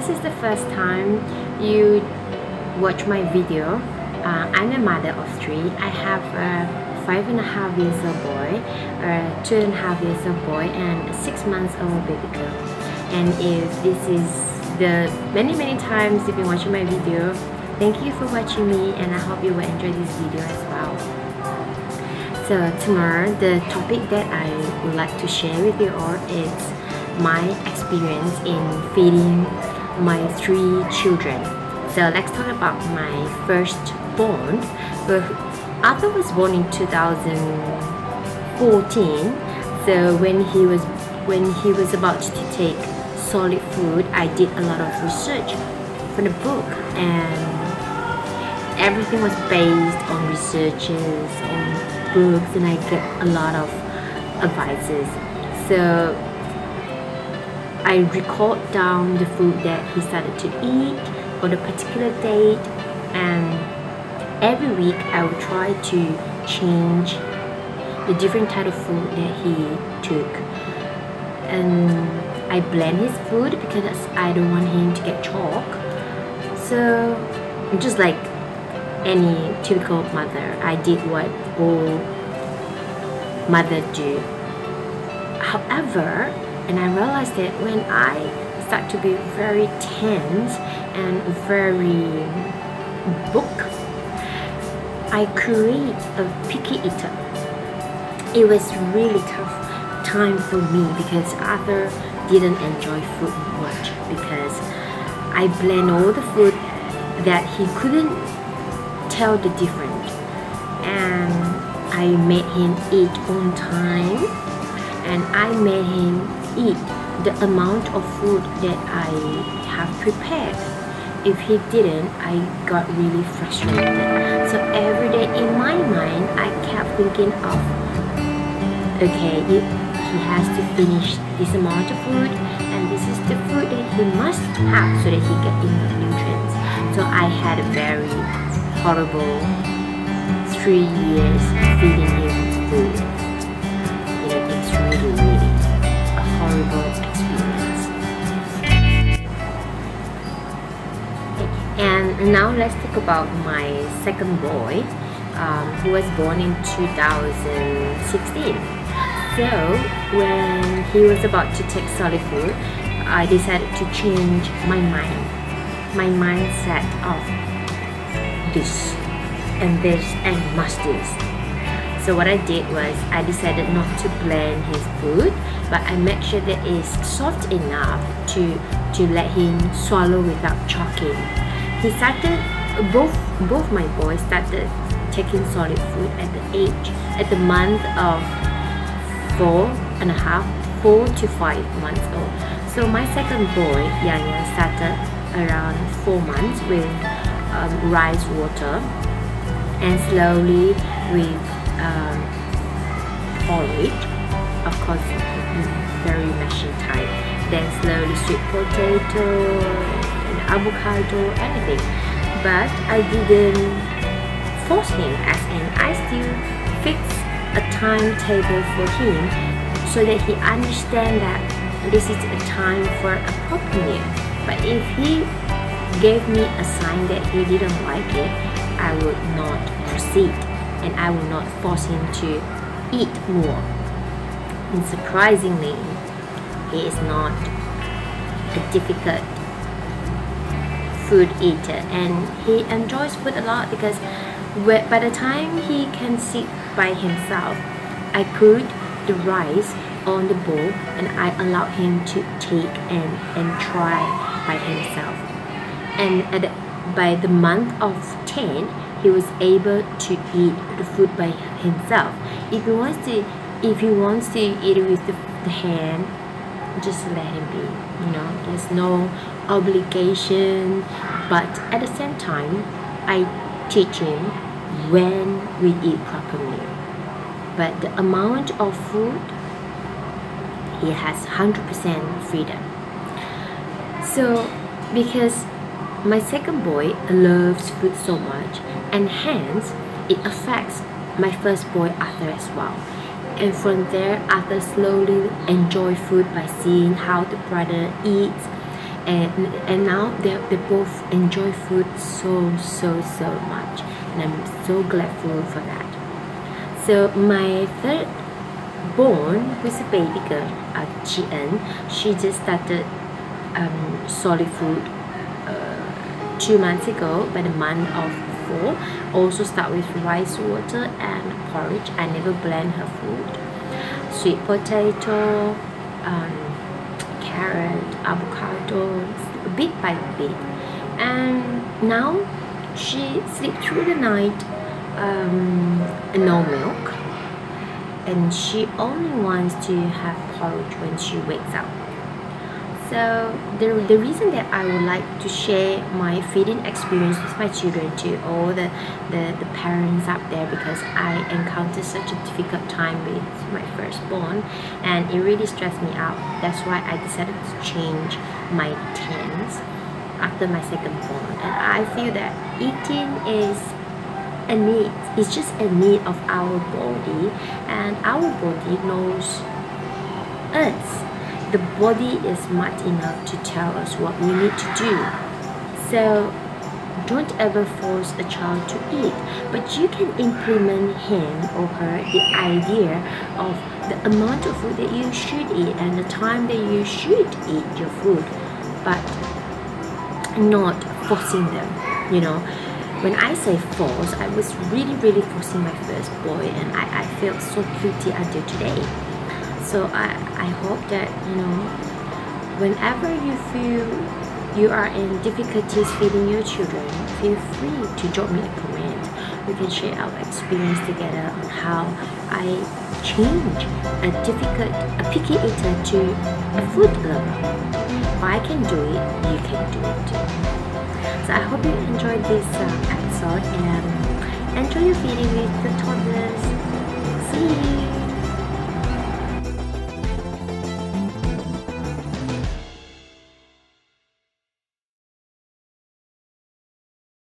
this is the first time you watch my video, I'm a mother of 3. I have a 5.5 years old boy, a 2.5 years old boy, and a 6 months old baby girl. And if this is the many times you've been watching my video, thank you for watching me, and I hope you will enjoy this video as well. So tomorrow, the topic that I would like to share with you all is my experience in feeding my 3 children. So let's talk about my firstborn. Arthur was born in 2014. So when he was about to take solid food, I did a lot of research for the book, and everything was based on researches, on books, and I get a lot of advices. So I record down the food that he started to eat on a particular date, and every week I will try to change the different type of food that he took. And I blend his food because I don't want him to get chalk. So just like any typical mother, I did what all mothers do. However, and I realized that when I start to be very tense and very book, I create a picky eater. It was really tough time for me because Arthur didn't enjoy food much because I blend all the food that he couldn't tell the difference, and I made him eat on time, and I made him eat the amount of food that I have prepared. If he didn't, I got really frustrated. So every day in my mind, I kept thinking of, okay, he has to finish this amount of food, and this is the food that he must have so that he get enough nutrients. So I had a very horrible 3 years feeding him food. It's really a horrible experience. And now let's talk about my second boy, who was born in 2016. So when he was about to take solid food, I decided to change my mindset of this and this and must this. So what I did was I decided not to blend his food, but I make sure that it's soft enough to let him swallow without choking. He started, both my boys started taking solid food at the month of 4 to 5 months old. So my second boy, Yaya, started around 4 months with rice water, and slowly with porridge, of course very mashy type, then slowly sweet potato, avocado, anything. But I didn't force him, as in I still fixed a timetable for him so that he understands that this is a time for a proper meal. But if he gave me a sign that he didn't like it, I would not proceed, and I will not force him to eat more. And surprisingly, he is not a difficult food eater, and he enjoys food a lot because by the time he can sit by himself, I put the rice on the bowl and I allow him to take and try by himself. And by the month of 10, he was able to eat the food by himself. If he wants to eat it with the hand, just let him be. There's no obligation, but at the same time, I teach him when we eat properly. But the amount of food, he has 100% freedom. So because my second boy loves food so much, and hence it affects my first boy Arthur as well. And from there, Arthur slowly enjoy food by seeing how the brother eats, and now they both enjoy food so much, and I'm so grateful for that. So my third born, who's a baby girl, Chien, she just started solid food 2 months ago, by the month of 4. Also start with rice water and porridge. I never blend her food. Sweet potato, carrot, avocado, bit by bit. And now she sleeps through the night, no milk, and she only wants to have porridge when she wakes up. So the reason that I would like to share my feeding experience with my children to all the parents out there, because I encountered such a difficult time with my firstborn, and it really stressed me out. That's why I decided to change my TENS after my second born. And I feel that eating is a need. It's just a need of our body, and our body knows us. The body is smart enough to tell us what we need to do. So don't ever force a child to eat, but you can implement him or her the idea of the amount of food that you should eat and the time that you should eat your food, but not forcing them. You know, when I say force, I was really forcing my first boy, and I felt so guilty until today. So I hope that, you know, whenever you feel you are in difficulties feeding your children, feel free to drop me a comment. We can share our experience together on how I change a picky eater to a food lover. If I can do it, you can do it too. So I hope you enjoyed this episode, and enjoy your feeding with the toddlers. See you!